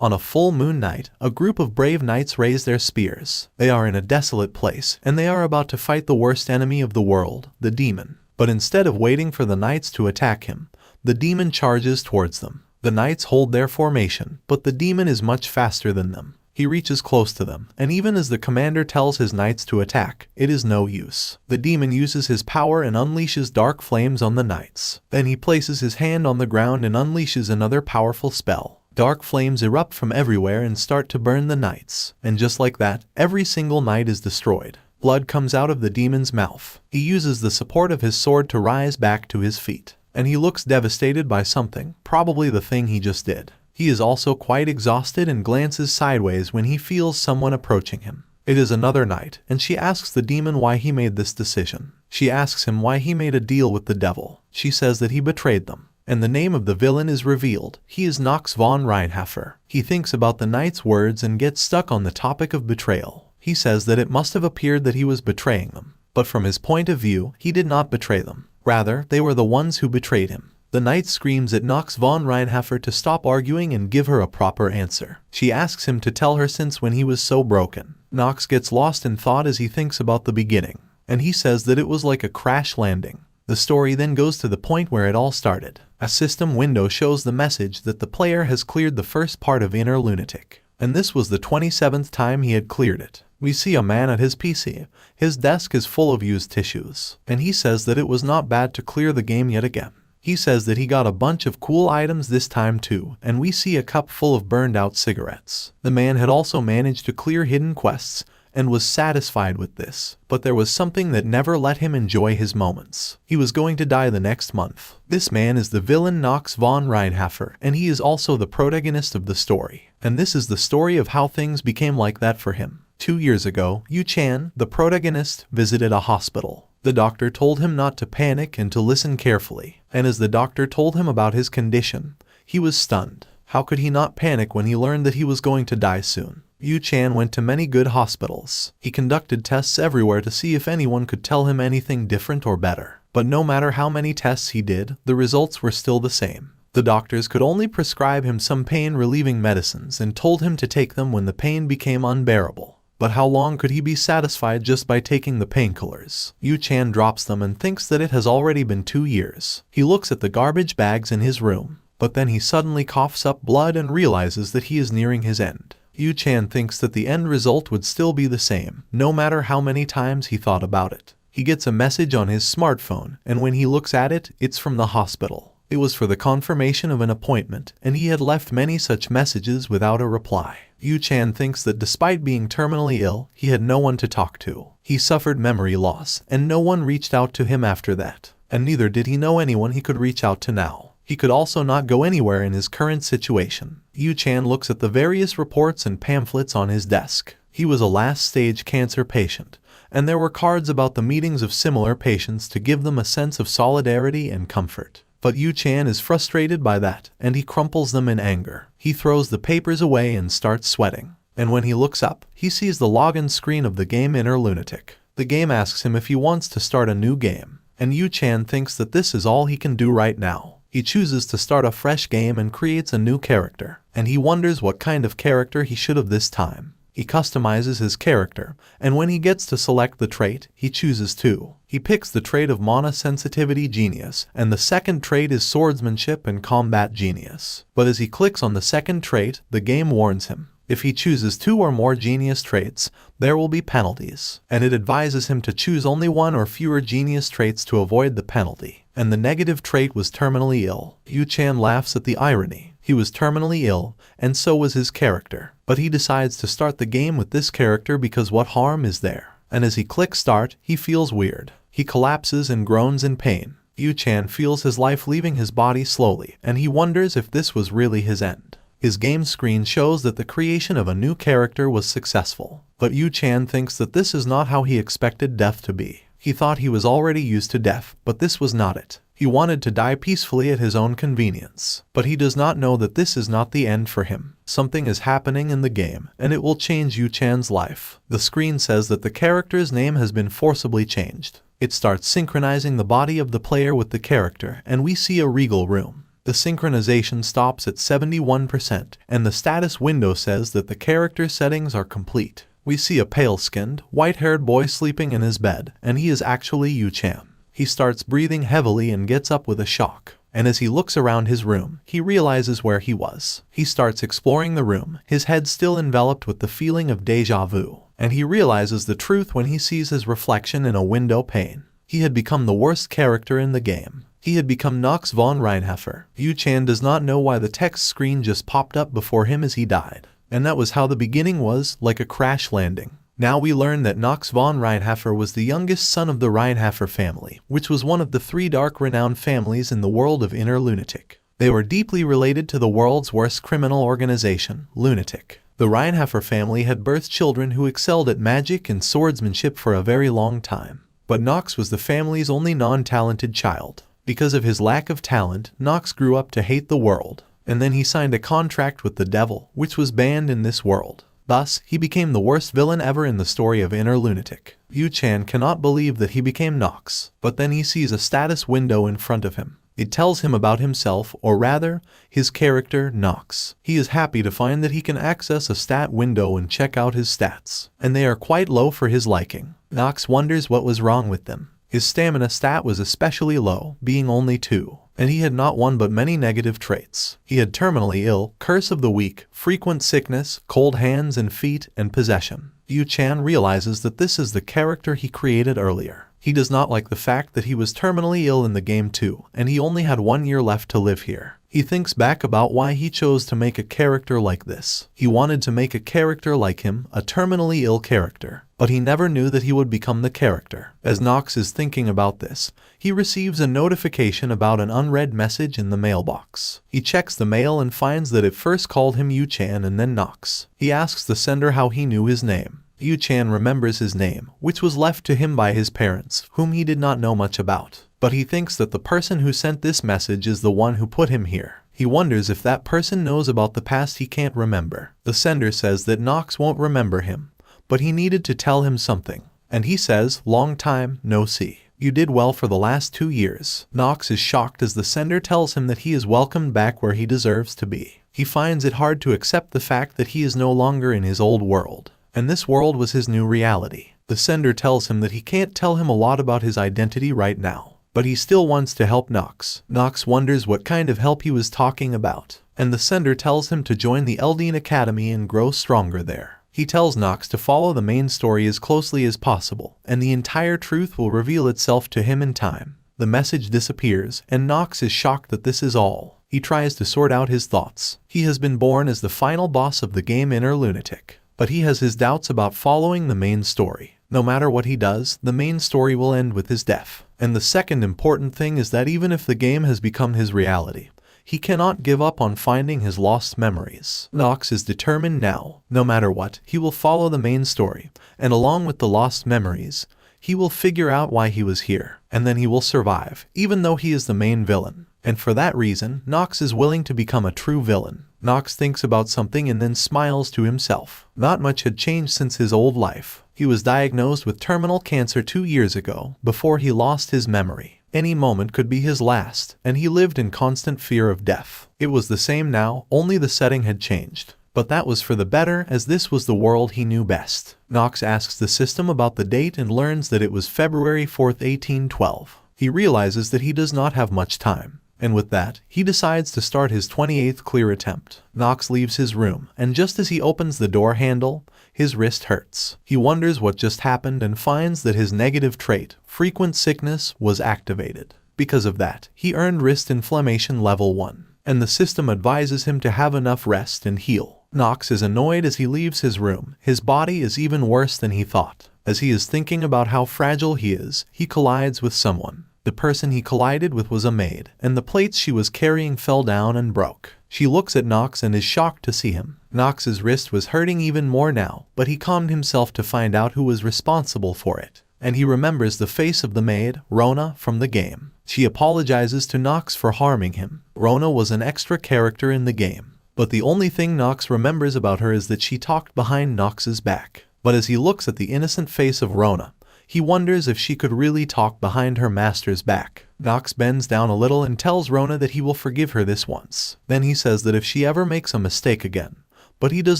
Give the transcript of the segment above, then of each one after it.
On a full moon night, a group of brave knights raise their spears. They are in a desolate place, and they are about to fight the worst enemy of the world, the demon. But instead of waiting for the knights to attack him, the demon charges towards them. The knights hold their formation, but the demon is much faster than them. He reaches close to them, and even as the commander tells his knights to attack, it is no use. The demon uses his power and unleashes dark flames on the knights. Then he places his hand on the ground and unleashes another powerful spell. Dark flames erupt from everywhere and start to burn the knights. And just like that, every single knight is destroyed. Blood comes out of the demon's mouth. He uses the support of his sword to rise back to his feet. And he looks devastated by something, probably the thing he just did. He is also quite exhausted and glances sideways when he feels someone approaching him. It is another knight, and she asks the demon why he made this decision. She asks him why he made a deal with the devil. She says that he betrayed them. And the name of the villain is revealed. He is Knox von Reinhaffer. He thinks about the knight's words and gets stuck on the topic of betrayal. He says that it must have appeared that he was betraying them. But from his point of view, he did not betray them. Rather, they were the ones who betrayed him. The knight screams at Knox von Reinhaffer to stop arguing and give her a proper answer. She asks him to tell her since when he was so broken. Knox gets lost in thought as he thinks about the beginning, and he says that it was like a crash landing. The story then goes to the point where it all started. A system window shows the message that the player has cleared the first part of Inner Lunatic, and this was the 27th time he had cleared it. We see a man at his PC. His desk is full of used tissues, and he says that it was not bad to clear the game yet again. He says that he got a bunch of cool items this time too, and we see a cup full of burned out cigarettes. The man had also managed to clear hidden quests, and was satisfied with this, but there was something that never let him enjoy his moments. He was going to die the next month. This man is the villain Knox von Reinhaffer, and he is also the protagonist of the story. And this is the story of how things became like that for him. 2 years ago, Yu-chan, the protagonist, visited a hospital. The doctor told him not to panic and to listen carefully, and as the doctor told him about his condition, he was stunned. How could he not panic when he learned that he was going to die soon? Yu-chan went to many good hospitals. He conducted tests everywhere to see if anyone could tell him anything different or better. But no matter how many tests he did, the results were still the same. The doctors could only prescribe him some pain-relieving medicines and told him to take them when the pain became unbearable. But how long could he be satisfied just by taking the painkillers? Yu-chan drops them and thinks that it has already been 2 years. He looks at the garbage bags in his room, but then he suddenly coughs up blood and realizes that he is nearing his end. Yu-chan thinks that the end result would still be the same, no matter how many times he thought about it. He gets a message on his smartphone, and when he looks at it, it's from the hospital. It was for the confirmation of an appointment, and he had left many such messages without a reply. Yu-chan thinks that despite being terminally ill, he had no one to talk to. He suffered memory loss, and no one reached out to him after that. And neither did he know anyone he could reach out to now. He could also not go anywhere in his current situation. Yu-chan looks at the various reports and pamphlets on his desk. He was a last-stage cancer patient, and there were cards about the meetings of similar patients to give them a sense of solidarity and comfort. But Yu-chan is frustrated by that, and he crumples them in anger. He throws the papers away and starts sweating. And when he looks up, he sees the login screen of the game Inner Lunatic. The game asks him if he wants to start a new game, and Yu-chan thinks that this is all he can do right now. He chooses to start a fresh game and creates a new character, and he wonders what kind of character he should have this time. He customizes his character, and when he gets to select the trait, he chooses 2. He picks the trait of Mana Sensitivity Genius, and the second trait is Swordsmanship and Combat Genius. But as he clicks on the second trait, the game warns him. If he chooses 2 or more genius traits, there will be penalties, and it advises him to choose only 1 or fewer genius traits to avoid the penalty. And the negative trait was terminally ill. Yu-chan laughs at the irony. He was terminally ill, and so was his character. But he decides to start the game with this character because what harm is there? And as he clicks start, he feels weird. He collapses and groans in pain. Yu-chan feels his life leaving his body slowly, and he wonders if this was really his end. His game screen shows that the creation of a new character was successful. But Yu-chan thinks that this is not how he expected death to be. He thought he was already used to death, but this was not it. He wanted to die peacefully at his own convenience. But he does not know that this is not the end for him. Something is happening in the game, and it will change Yu-chan's life. The screen says that the character's name has been forcibly changed. It starts synchronizing the body of the player with the character, and we see a regal room. The synchronization stops at 71%, and the status window says that the character settings are complete. We see a pale-skinned, white-haired boy sleeping in his bed, and he is actually Yu-chan. He starts breathing heavily and gets up with a shock. And as he looks around his room, he realizes where he was. He starts exploring the room, his head still enveloped with the feeling of déjà vu. And he realizes the truth when he sees his reflection in a window pane. He had become the worst character in the game. He had become Nox von Reinheffer. Yu-chan does not know why the text screen just popped up before him as he died. And that was how the beginning was, like a crash landing. Now we learn that Nox von Reinheffer was the youngest son of the Reinheffer family, which was one of the 3 dark renowned families in the world of Inner Lunatic. They were deeply related to the world's worst criminal organization, Lunatic. The Reinheffer family had birthed children who excelled at magic and swordsmanship for a very long time. But Nox was the family's only non-talented child. Because of his lack of talent, Nox grew up to hate the world. And then he signed a contract with the devil, which was banned in this world. Thus, he became the worst villain ever in the story of Inner Lunatic. Yu-chan cannot believe that he became Nox, but then he sees a status window in front of him. It tells him about himself, or rather, his character, Nox. He is happy to find that he can access a stat window and check out his stats, and they are quite low for his liking. Nox wonders what was wrong with them. His stamina stat was especially low, being only 2. And he had not one but many negative traits. He had terminally ill, curse of the weak, frequent sickness, cold hands and feet, and possession. Yu-chan realizes that this is the character he created earlier. He does not like the fact that he was terminally ill in the game too, and he only had 1 year left to live here. He thinks back about why he chose to make a character like this. He wanted to make a character like him, a terminally ill character. But he never knew that he would become the character. As Nox is thinking about this, he receives a notification about an unread message in the mailbox. He checks the mail and finds that it first called him Yu-chan and then Nox. He asks the sender how he knew his name. Yu-chan remembers his name, which was left to him by his parents, whom he did not know much about. But he thinks that the person who sent this message is the one who put him here. He wonders if that person knows about the past he can't remember. The sender says that Nox won't remember him, but he needed to tell him something. And he says, "Long time, no see. You did well for the last 2 years." Nox is shocked as the sender tells him that he is welcomed back where he deserves to be. He finds it hard to accept the fact that he is no longer in his old world, and this world was his new reality. The sender tells him that he can't tell him a lot about his identity right now, but he still wants to help Nox. Nox wonders what kind of help he was talking about, and the sender tells him to join the Eldine Academy and grow stronger there. He tells Nox to follow the main story as closely as possible, and the entire truth will reveal itself to him in time. The message disappears, and Nox is shocked that this is all. He tries to sort out his thoughts. He has been born as the final boss of the game Inner Lunatic, but he has his doubts about following the main story. No matter what he does, the main story will end with his death. And the second important thing is that even if the game has become his reality, he cannot give up on finding his lost memories. Nox is determined now. No matter what, he will follow the main story, and along with the lost memories, he will figure out why he was here, and then he will survive, even though he is the main villain. And for that reason, Nox is willing to become a true villain. Nox thinks about something and then smiles to himself. Not much had changed since his old life. He was diagnosed with terminal cancer 2 years ago, before he lost his memory. Any moment could be his last, and he lived in constant fear of death. It was the same now, only the setting had changed. But that was for the better, as this was the world he knew best. Nox asks the system about the date and learns that it was February 4th, 1812. He realizes that he does not have much time. And with that, he decides to start his 28th clear attempt. Nox leaves his room, and just as he opens the door handle, his wrist hurts. He wonders what just happened and finds that his negative trait, frequent sickness, was activated. Because of that, he earned wrist inflammation level 1, and the system advises him to have enough rest and heal. Nox is annoyed as he leaves his room. His body is even worse than he thought. As he is thinking about how fragile he is, he collides with someone. The person he collided with was a maid, and the plates she was carrying fell down and broke. She looks at Nox and is shocked to see him. Nox's wrist was hurting even more now, but he calmed himself to find out who was responsible for it. And he remembers the face of the maid, Rona, from the game. She apologizes to Nox for harming him. Rona was an extra character in the game, but the only thing Nox remembers about her is that she talked behind Nox's back. But as he looks at the innocent face of Rona, He wonders if she could really talk behind her master's back. Nox bends down a little and tells Rona that he will forgive her this once. Then he says that if she ever makes a mistake again, but he does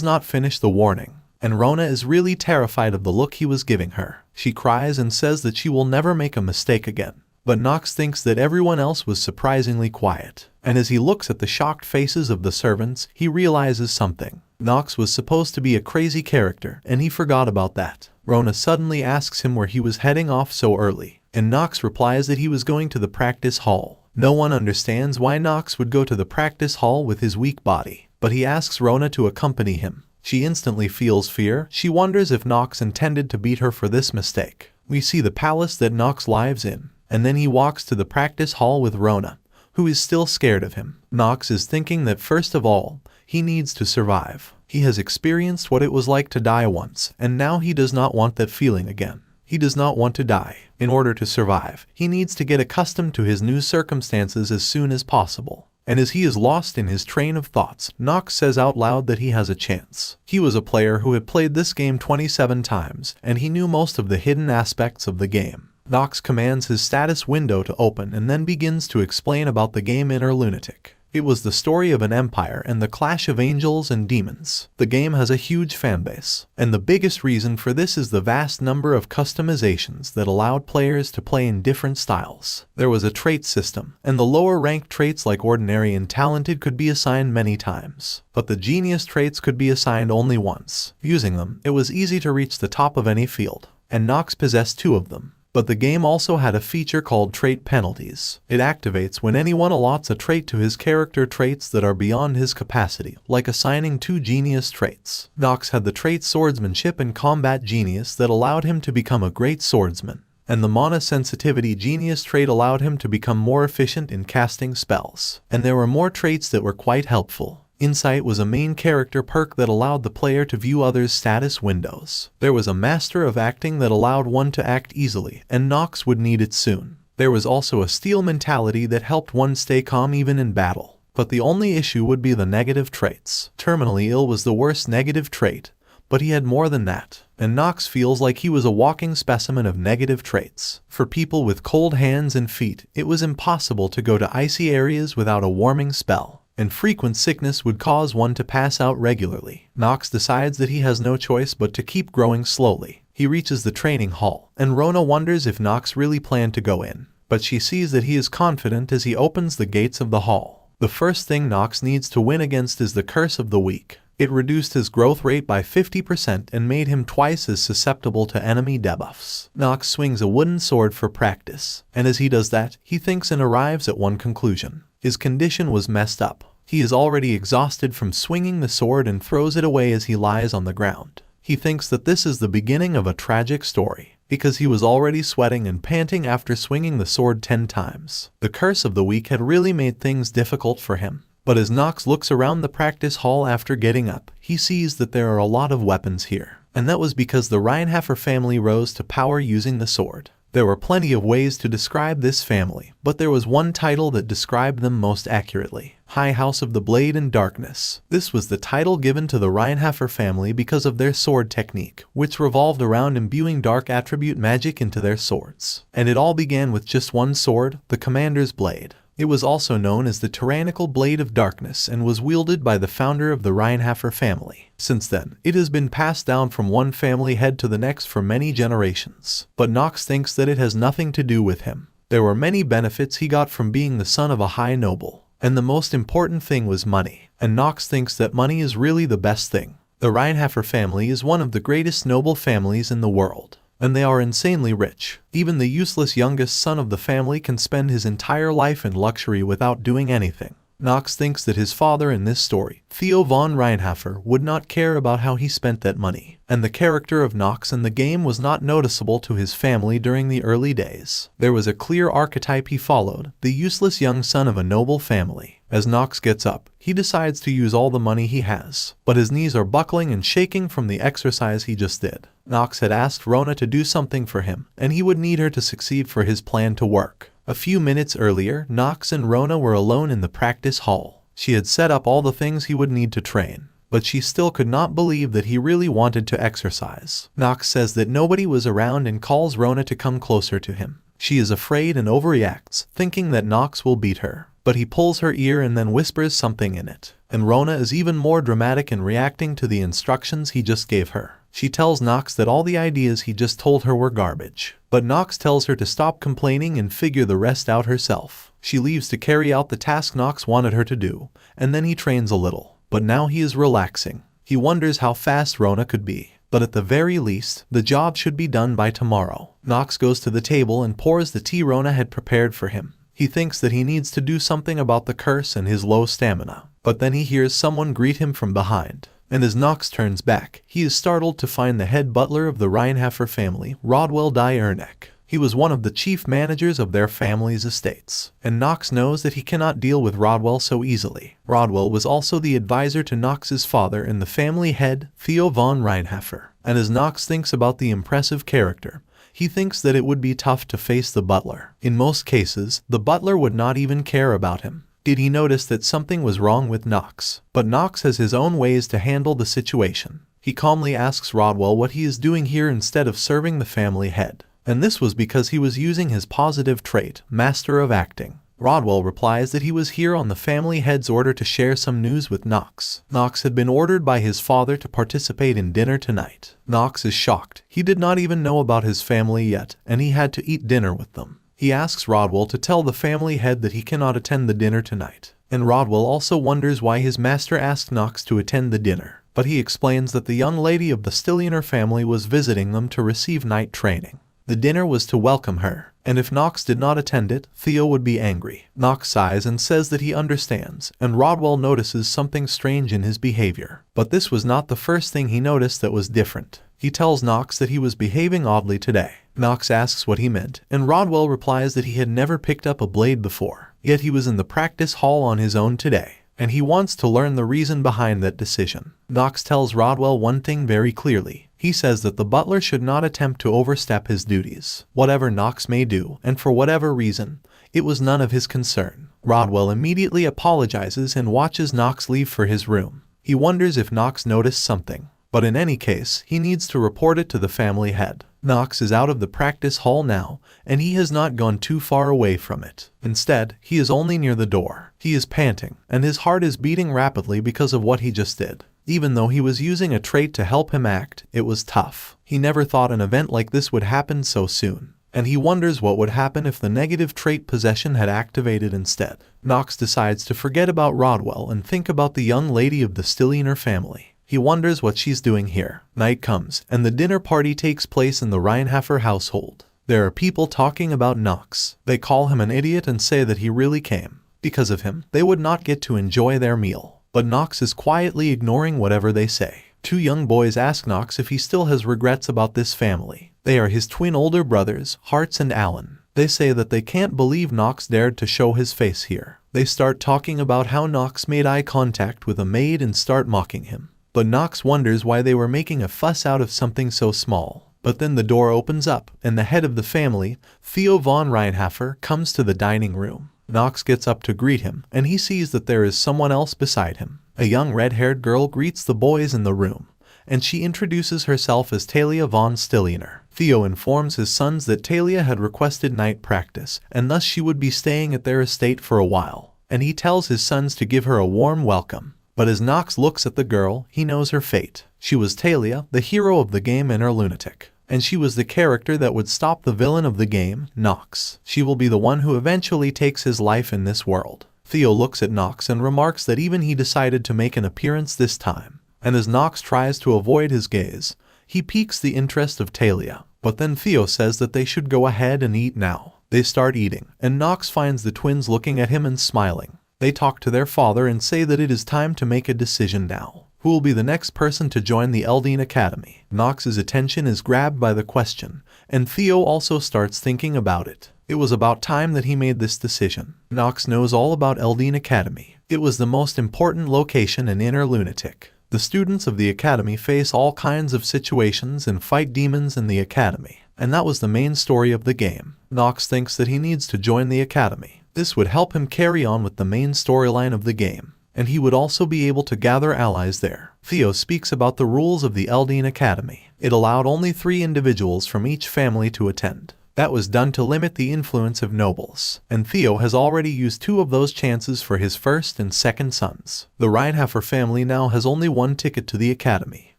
not finish the warning. And Rona is really terrified of the look he was giving her. She cries and says that she will never make a mistake again. But Nox thinks that everyone else was surprisingly quiet. And as he looks at the shocked faces of the servants, he realizes something. Nox was supposed to be a crazy character, and he forgot about that. Rona suddenly asks him where he was heading off so early, and Nox replies that he was going to the practice hall. No one understands why Nox would go to the practice hall with his weak body, but he asks Rona to accompany him. She instantly feels fear. She wonders if Nox intended to beat her for this mistake. We see the palace that Nox lives in, and then he walks to the practice hall with Rona, who is still scared of him. Nox is thinking that first of all, he needs to survive. He has experienced what it was like to die once, and now he does not want that feeling again. He does not want to die. In order to survive, he needs to get accustomed to his new circumstances as soon as possible. And as he is lost in his train of thoughts, Nox says out loud that he has a chance. He was a player who had played this game 27 times, and he knew most of the hidden aspects of the game. Nox commands his status window to open and then begins to explain about the game Inner Lunatic. It was the story of an empire and the clash of angels and demons. The game has a huge fanbase, and the biggest reason for this is the vast number of customizations that allowed players to play in different styles. There was a trait system, and the lower-ranked traits like ordinary and talented could be assigned many times. But the genius traits could be assigned only once. Using them, it was easy to reach the top of any field, and Nox possessed 2 of them. But the game also had a feature called trait penalties. It activates when anyone allots a trait to his character traits that are beyond his capacity, like assigning 2 genius traits. Nox had the trait swordsmanship and combat genius that allowed him to become a great swordsman, and the mana sensitivity genius trait allowed him to become more efficient in casting spells. And there were more traits that were quite helpful. Insight was a main character perk that allowed the player to view others' status windows. There was a Master of Acting that allowed one to act easily, and Nox would need it soon. There was also a Steel Mentality that helped one stay calm even in battle. But the only issue would be the negative traits. Terminally ill was the worst negative trait, but he had more than that, and Nox feels like he was a walking specimen of negative traits. For people with cold hands and feet, it was impossible to go to icy areas without a warming spell, and frequent sickness would cause one to pass out regularly. Nox decides that he has no choice but to keep growing slowly. He reaches the training hall, and Rona wonders if Nox really planned to go in, but she sees that he is confident as he opens the gates of the hall. The first thing Nox needs to win against is the Curse of the Weak. It reduced his growth rate by 50% and made him twice as susceptible to enemy debuffs. Nox swings a wooden sword for practice, and as he does that, he thinks and arrives at one conclusion. His condition was messed up. He is already exhausted from swinging the sword and throws it away as he lies on the ground. He thinks that this is the beginning of a tragic story, because he was already sweating and panting after swinging the sword 10 times. The Curse of the Weak had really made things difficult for him. But as Nox looks around the practice hall after getting up, he sees that there are a lot of weapons here. And that was because the Reinhafer family rose to power using the sword. There were plenty of ways to describe this family, but there was one title that described them most accurately. High House of the Blade and Darkness. This was the title given to the Reinhafer family because of their sword technique, which revolved around imbuing dark attribute magic into their swords. And it all began with just one sword, the Commander's Blade. It was also known as the Tyrannical Blade of Darkness and was wielded by the founder of the Reinhafer family. Since then, it has been passed down from one family head to the next for many generations. But Nox thinks that it has nothing to do with him. There were many benefits he got from being the son of a high noble, and the most important thing was money. And Nox thinks that money is really the best thing. The Reinhafer family is one of the greatest noble families in the world, and they are insanely rich. Even the useless youngest son of the family can spend his entire life in luxury without doing anything. Nox thinks that his father in this story, Theo von Reinhafer, would not care about how he spent that money, and the character of Nox in the game was not noticeable to his family during the early days. There was a clear archetype he followed, the useless young son of a noble family. As Nox gets up, he decides to use all the money he has, but his knees are buckling and shaking from the exercise he just did. Nox had asked Rona to do something for him, and he would need her to succeed for his plan to work. A few minutes earlier, Nox and Rona were alone in the practice hall. She had set up all the things he would need to train. but she still could not believe that he really wanted to exercise. Nox says that nobody was around and calls Rona to come closer to him. She is afraid and overreacts, thinking that Nox will beat her, but he pulls her ear and then whispers something in it. And Rona is even more dramatic in reacting to the instructions he just gave her. She tells Nox that all the ideas he just told her were garbage, but Nox tells her to stop complaining and figure the rest out herself. She leaves to carry out the task Nox wanted her to do, and then he trains a little. But now he is relaxing. He wonders how fast Rona could be. But at the very least, the job should be done by tomorrow. Nox goes to the table and pours the tea Rona had prepared for him. He thinks that he needs to do something about the curse and his low stamina. But then he hears someone greet him from behind. And as Nox turns back, he is startled to find the head butler of the Reinhafer family, Rodwell die Erneck. He was one of the chief managers of their family's estates, and Nox knows that he cannot deal with Rodwell so easily. Rodwell was also the advisor to Nox's father and the family head, Theo von Reinhafer. And as Nox thinks about the impressive character, he thinks that it would be tough to face the butler. In most cases, the butler would not even care about him. Did he notice that something was wrong with Nox? But Nox has his own ways to handle the situation. He calmly asks Rodwell what he is doing here instead of serving the family head. And this was because he was using his positive trait, Master of Acting. Rodwell replies that he was here on the family head's order to share some news with Nox. Nox had been ordered by his father to participate in dinner tonight. Nox is shocked. He did not even know about his family yet, and he had to eat dinner with them. He asks Rodwell to tell the family head that he cannot attend the dinner tonight. And Rodwell also wonders why his master asked Nox to attend the dinner. But he explains that the young lady of the Stillioner family was visiting them to receive night training. The dinner was to welcome her, and if Nox did not attend it, Theo would be angry. Nox sighs and says that he understands, and Rodwell notices something strange in his behavior. But this was not the first thing he noticed that was different. He tells Nox that he was behaving oddly today. Nox asks what he meant, and Rodwell replies that he had never picked up a blade before. Yet he was in the practice hall on his own today, and he wants to learn the reason behind that decision. Nox tells Rodwell one thing very clearly. He says that the butler should not attempt to overstep his duties. Whatever Nox may do, and for whatever reason, it was none of his concern. Rodwell immediately apologizes and watches Nox leave for his room. He wonders if Nox noticed something, but in any case, he needs to report it to the family head. Nox is out of the practice hall now, and he has not gone too far away from it. Instead, he is only near the door. He is panting, and his heart is beating rapidly because of what he just did. Even though he was using a trait to help him act, it was tough. He never thought an event like this would happen so soon. And he wonders what would happen if the negative trait possession had activated instead. Nox decides to forget about Rodwell and think about the young lady of the Stillioner family. He wonders what she's doing here. Night comes, and the dinner party takes place in the Reinhafer household. There are people talking about Nox. They call him an idiot and say that he really came. Because of him, they would not get to enjoy their meal. But Nox is quietly ignoring whatever they say. Two young boys ask Nox if he still has regrets about this family. They are his twin older brothers, Hartz and Alan. They say that they can't believe Nox dared to show his face here. They start talking about how Nox made eye contact with a maid and start mocking him. But Nox wonders why they were making a fuss out of something so small. But then the door opens up, and the head of the family, Theo von Reinhafer, comes to the dining room. Nox gets up to greet him, and he sees that there is someone else beside him. A young red-haired girl greets the boys in the room, and she introduces herself as Talia von Stillioner. Theo informs his sons that Talia had requested night practice, and thus she would be staying at their estate for a while, and he tells his sons to give her a warm welcome. But as Nox looks at the girl, he knows her fate. She was Talia, the hero of the game Inner Lunatic. And she was the character that would stop the villain of the game, Nox. She will be the one who eventually takes his life in this world. Theo looks at Nox and remarks that even he decided to make an appearance this time. And as Nox tries to avoid his gaze, he piques the interest of Talia. But then Theo says that they should go ahead and eat now. They start eating, and Nox finds the twins looking at him and smiling. They talk to their father and say that it is time to make a decision now. Who will be the next person to join the Eldine Academy? Nox's attention is grabbed by the question, and Theo also starts thinking about it. It was about time that he made this decision. Nox knows all about Eldine Academy. It was the most important location in Inner Lunatic. The students of the Academy face all kinds of situations and fight demons in the Academy, and that was the main story of the game. Nox thinks that he needs to join the Academy. This would help him carry on with the main storyline of the game, and he would also be able to gather allies there. Theo speaks about the rules of the Eldine Academy. It allowed only 3 individuals from each family to attend. That was done to limit the influence of nobles, and Theo has already used 2 of those chances for his first and second sons. The Reinhafer family now has only 1 ticket to the academy,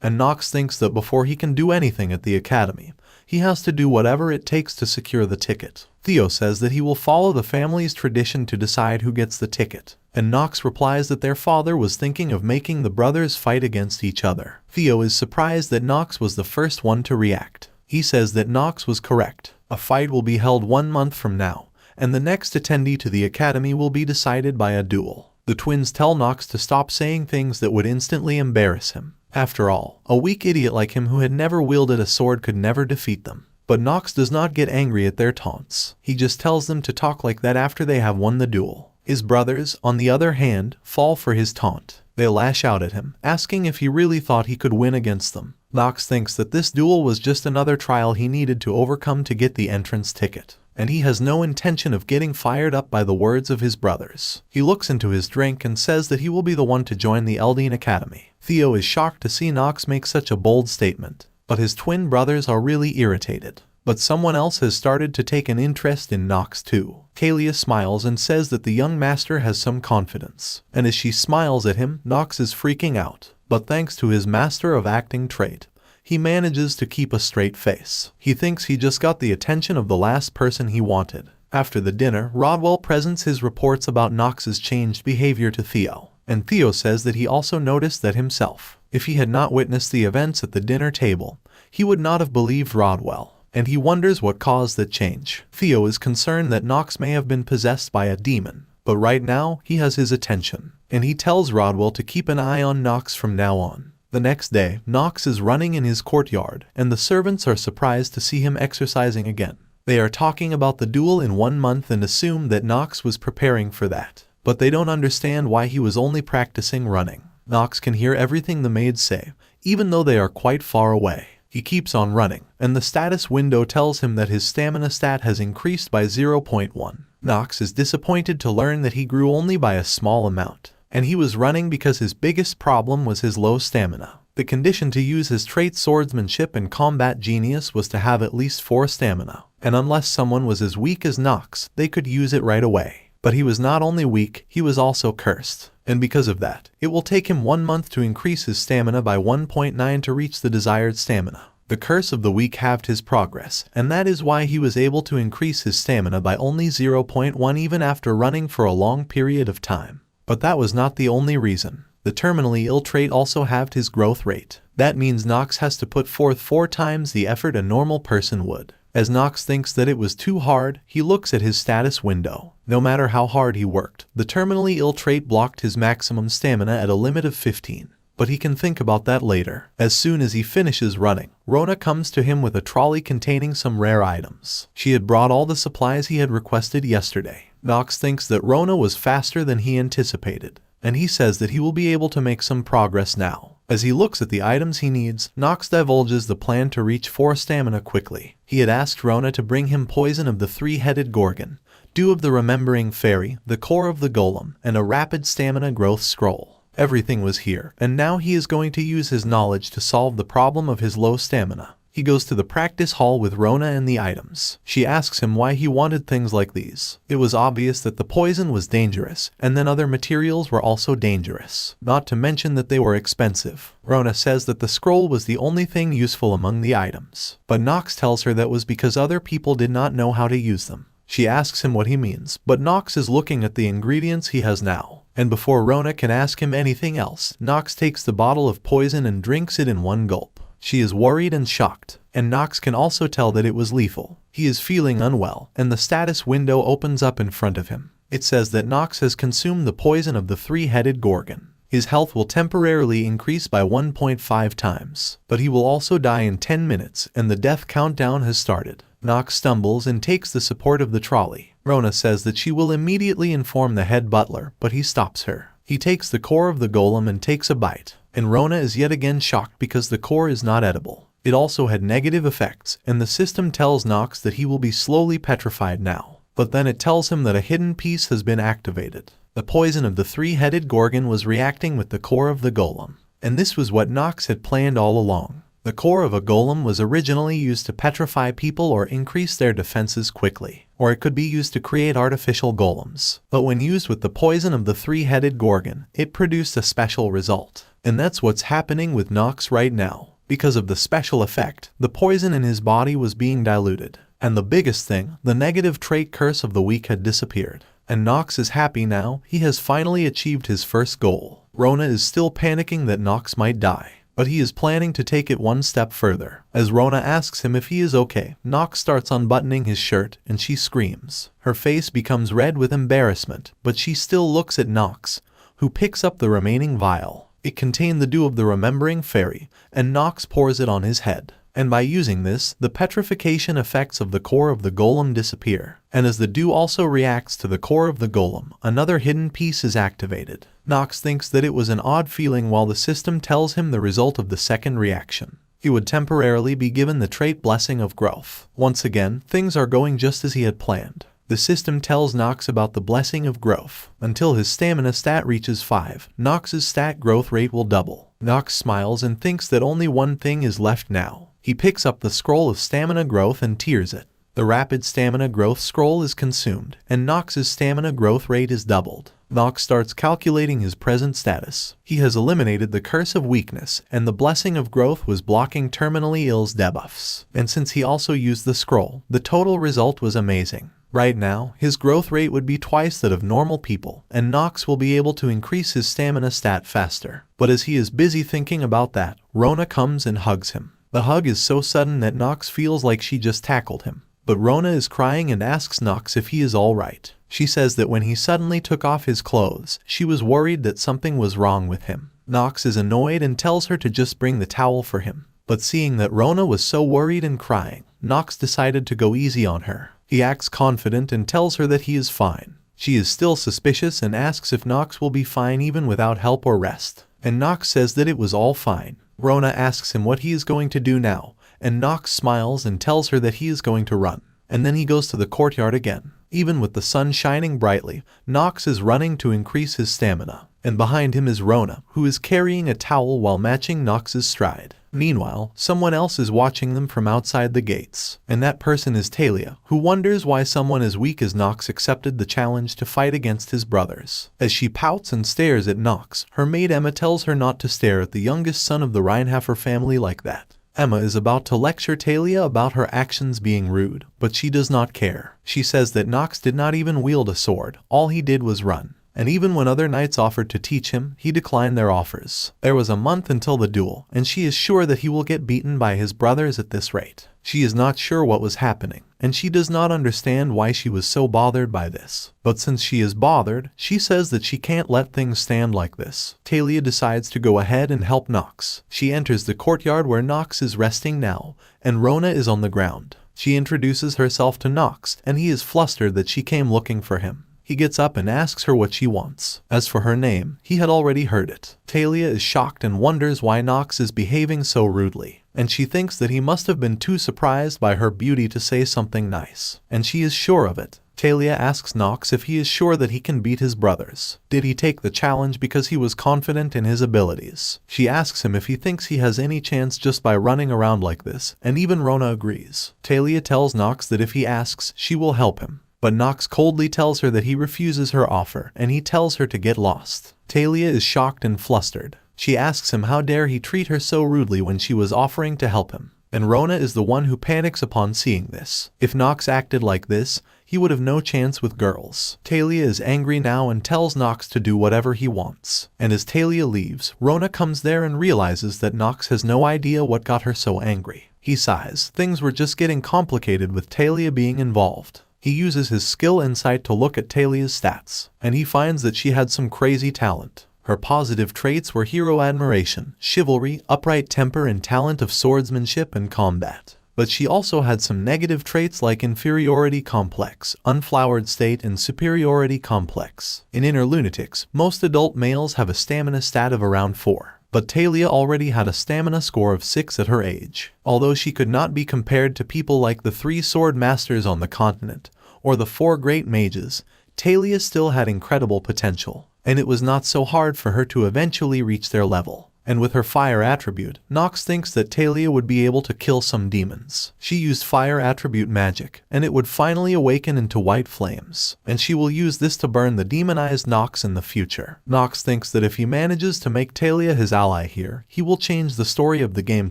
and Nox thinks that before he can do anything at the academy, he has to do whatever it takes to secure the ticket. Theo says that he will follow the family's tradition to decide who gets the ticket, and Nox replies that their father was thinking of making the brothers fight against each other. Theo is surprised that Nox was the first one to react. He says that Nox was correct. A fight will be held 1 month from now, and the next attendee to the academy will be decided by a duel. The twins tell Nox to stop saying things that would instantly embarrass him. After all, a weak idiot like him who had never wielded a sword could never defeat them. But Nox does not get angry at their taunts. He just tells them to talk like that after they have won the duel. His brothers, on the other hand, fall for his taunt. They lash out at him, asking if he really thought he could win against them. Nox thinks that this duel was just another trial he needed to overcome to get the entrance ticket, and he has no intention of getting fired up by the words of his brothers. He looks into his drink and says that he will be the one to join the Eldine Academy. Theo is shocked to see Nox make such a bold statement, but his twin brothers are really irritated. But someone else has started to take an interest in Nox too. Kalia smiles and says that the young master has some confidence, and as she smiles at him, Nox is freaking out. But thanks to his master of acting trait, he manages to keep a straight face. He thinks he just got the attention of the last person he wanted. After the dinner, Rodwell presents his reports about Nox's changed behavior to Theo, and Theo says that he also noticed that himself. If he had not witnessed the events at the dinner table, he would not have believed Rodwell, and he wonders what caused that change. Theo is concerned that Nox may have been possessed by a demon, but right now he has his attention, and he tells Rodwell to keep an eye on Nox from now on. The next day, Nox is running in his courtyard, and the servants are surprised to see him exercising again. They are talking about the duel in 1 month and assume that Nox was preparing for that, but they don't understand why he was only practicing running. Nox can hear everything the maids say, even though they are quite far away. He keeps on running, and the status window tells him that his stamina stat has increased by 0.1. Nox is disappointed to learn that he grew only by a small amount, and he was running because his biggest problem was his low stamina. The condition to use his trait swordsmanship and combat genius was to have at least 4 stamina, and unless someone was as weak as Nox, they could use it right away. But he was not only weak, he was also cursed, and because of that, it will take him 1 month to increase his stamina by 1.9 to reach the desired stamina. The curse of the weak halved his progress, and that is why he was able to increase his stamina by only 0.1 even after running for a long period of time. But that was not the only reason. The terminally ill trait also halved his growth rate. That means Nox has to put forth 4 times the effort a normal person would. As Nox thinks that it was too hard, he looks at his status window. No matter how hard he worked, the terminally ill trait blocked his maximum stamina at a limit of 15. But he can think about that later. As soon as he finishes running, Rona comes to him with a trolley containing some rare items. She had brought all the supplies he had requested yesterday. Nox thinks that Rona was faster than he anticipated, and he says that he will be able to make some progress now. As he looks at the items he needs, Nox divulges the plan to reach 4 stamina quickly. He had asked Rona to bring him poison of the 3-headed Gorgon, dew of the remembering fairy, the core of the golem, and a rapid stamina growth scroll. Everything was here, and now he is going to use his knowledge to solve the problem of his low stamina. He goes to the practice hall with Rona and the items. She asks him why he wanted things like these. It was obvious that the poison was dangerous, and then other materials were also dangerous, not to mention that they were expensive. Rona says that the scroll was the only thing useful among the items, but Nox tells her that was because other people did not know how to use them. She asks him what he means, but Nox is looking at the ingredients he has now. And before Rona can ask him anything else, Nox takes the bottle of poison and drinks it in 1 gulp. She is worried and shocked, and Nox can also tell that it was lethal. He is feeling unwell, and the status window opens up in front of him. It says that Nox has consumed the poison of the 3-headed Gorgon. His health will temporarily increase by 1.5 times, but he will also die in 10 minutes, and the death countdown has started. Nox stumbles and takes the support of the trolley. Rona says that she will immediately inform the head butler, but he stops her. He takes the core of the golem and takes a bite, and Rona is yet again shocked because the core is not edible. It also had negative effects, and the system tells Nox that he will be slowly petrified now. But then it tells him that a hidden piece has been activated. The poison of the 3-headed Gorgon was reacting with the core of the golem, And this was what Nox had planned all along. The core of a golem was originally used to petrify people or increase their defenses quickly, or it could be used to create artificial golems. But when used with the poison of the three-headed gorgon, it produced a special result. And that's what's happening with Nox right now. Because of the special effect, the poison in his body was being diluted. And the biggest thing, the negative trait curse of the week had disappeared. And Nox is happy now. He has finally achieved his first goal. Rona is still panicking that Nox might die, but he is planning to take it one step further. As Rona asks him if he is okay, Nox starts unbuttoning his shirt and she screams. Her face becomes red with embarrassment, but she still looks at Nox, who picks up the remaining vial. It contained the dew of the Remembering Fairy, and Nox pours it on his head. And by using this, the petrification effects of the core of the golem disappear. And as the dew also reacts to the core of the golem, another hidden piece is activated. Nox thinks that it was an odd feeling while the system tells him the result of the second reaction. He would temporarily be given the trait Blessing of Growth. Once again, things are going just as he had planned. The system tells Nox about the Blessing of Growth. Until his stamina stat reaches 5, Nox's stat growth rate will double. Nox smiles and thinks that only one thing is left now. He picks up the scroll of stamina growth and tears it. The rapid stamina growth scroll is consumed, and Nox's stamina growth rate is doubled. Nox starts calculating his present status. He has eliminated the curse of weakness, and the blessing of growth was blocking terminally ill's debuffs. And since he also used the scroll, the total result was amazing. Right now, his growth rate would be twice that of normal people, and Nox will be able to increase his stamina stat faster. But as he is busy thinking about that, Rona comes and hugs him. The hug is so sudden that Nox feels like she just tackled him. But Rona is crying and asks Nox if he is alright. She says that when he suddenly took off his clothes, she was worried that something was wrong with him. Nox is annoyed and tells her to just bring the towel for him. But seeing that Rona was so worried and crying, Nox decided to go easy on her. He acts confident and tells her that he is fine. She is still suspicious and asks if Nox will be fine even without help or rest. And Nox says that it was all fine. Rona asks him what he is going to do now, and Nox smiles and tells her that he is going to run. And then he goes to the courtyard again. Even with the sun shining brightly, Nox is running to increase his stamina. And behind him is Rona, who is carrying a towel while matching Nox's stride. Meanwhile, someone else is watching them from outside the gates. And that person is Talia, who wonders why someone as weak as Nox accepted the challenge to fight against his brothers. As she pouts and stares at Nox, her maid Emma tells her not to stare at the youngest son of the Reinhafer family like that. Emma is about to lecture Talia about her actions being rude, but she does not care. She says that Nox did not even wield a sword, all he did was run. And even when other knights offered to teach him, he declined their offers. There was a month until the duel, and she is sure that he will get beaten by his brothers at this rate. She is not sure what was happening, and she does not understand why she was so bothered by this. But since she is bothered, she says that she can't let things stand like this. Talia decides to go ahead and help Nox. She enters the courtyard where Nox is resting now, and Rona is on the ground. She introduces herself to Nox, and he is flustered that she came looking for him. He gets up and asks her what she wants. As for her name, he had already heard it. Talia is shocked and wonders why Nox is behaving so rudely. And she thinks that he must have been too surprised by her beauty to say something nice. And she is sure of it. Talia asks Nox if he is sure that he can beat his brothers. Did he take the challenge because he was confident in his abilities? She asks him if he thinks he has any chance just by running around like this, and even Rona agrees. Talia tells Nox that if he asks, she will help him. But Nox coldly tells her that he refuses her offer, and he tells her to get lost. Talia is shocked and flustered. She asks him how dare he treat her so rudely when she was offering to help him. And Rona is the one who panics upon seeing this. If Nox acted like this, he would have no chance with girls. Talia is angry now and tells Nox to do whatever he wants. And as Talia leaves, Rona comes there and realizes that Nox has no idea what got her so angry. He sighs. Things were just getting complicated with Talia being involved. He uses his skill insight to look at Talia's stats, and he finds that she had some crazy talent. Her positive traits were hero admiration, chivalry, upright temper, and talent of swordsmanship and combat. But she also had some negative traits like inferiority complex, unflowered state, and superiority complex. In Inner Lunatics, most adult males have a stamina stat of around 4. But Talia already had a stamina score of 6 at her age. Although she could not be compared to people like the 3 sword masters on the continent, or the 4 great mages, Talia still had incredible potential, and it was not so hard for her to eventually reach their level. and with her fire attribute, Nox thinks that Talia would be able to kill some demons. She used fire attribute magic, and it would finally awaken into white flames, and she will use this to burn the demonized Nox in the future. Nox thinks that if he manages to make Talia his ally here, he will change the story of the game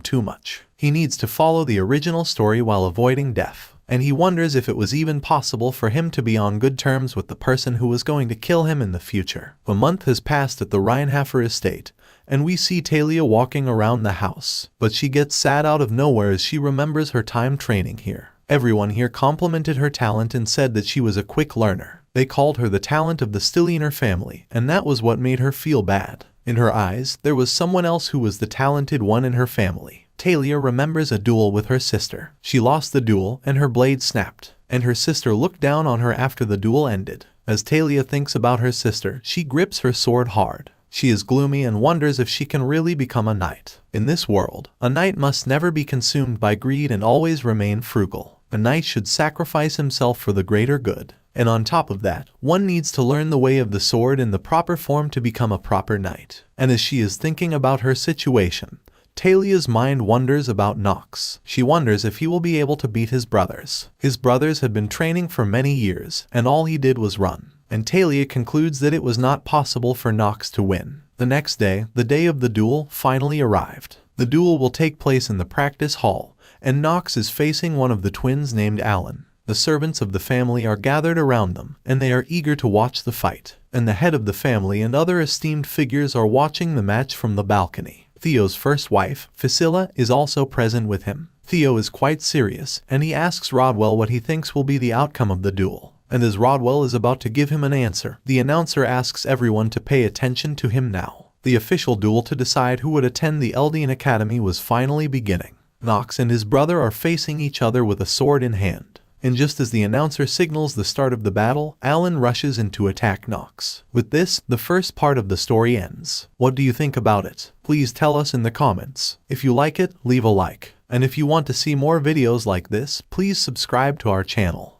too much. He needs to follow the original story while avoiding death. And he wonders if it was even possible for him to be on good terms with the person who was going to kill him in the future. A month has passed at the Reinhafer estate, and we see Talia walking around the house. But she gets sad out of nowhere as she remembers her time training here. Everyone here complimented her talent and said that she was a quick learner. They called her the talent of the Stilliner family, and that was what made her feel bad. In her eyes, there was someone else who was the talented one in her family. Talia remembers a duel with her sister. She lost the duel and her blade snapped, and her sister looked down on her after the duel ended. As Talia thinks about her sister, she grips her sword hard. She is gloomy and wonders if she can really become a knight. In this world, a knight must never be consumed by greed and always remain frugal. A knight should sacrifice himself for the greater good. And on top of that, one needs to learn the way of the sword in the proper form to become a proper knight. And as she is thinking about her situation, Talia's mind wonders about Nox. She wonders if he will be able to beat his brothers. His brothers had been training for many years, and all he did was run. And Talia concludes that it was not possible for Nox to win. The next day, the day of the duel, finally arrived. The duel will take place in the practice hall, and Nox is facing one of the twins named Alan. The servants of the family are gathered around them, and they are eager to watch the fight. And the head of the family and other esteemed figures are watching the match from the balcony. Theo's first wife, Facilla, is also present with him. Theo is quite serious, and he asks Rodwell what he thinks will be the outcome of the duel. And as Rodwell is about to give him an answer, the announcer asks everyone to pay attention to him now. The official duel to decide who would attend the Eldian Academy was finally beginning. Nox and his brother are facing each other with a sword in hand. And just as the announcer signals the start of the battle, Alan rushes in to attack Nox. With this, the first part of the story ends. What do you think about it? Please tell us in the comments. If you like it, leave a like. And if you want to see more videos like this, please subscribe to our channel.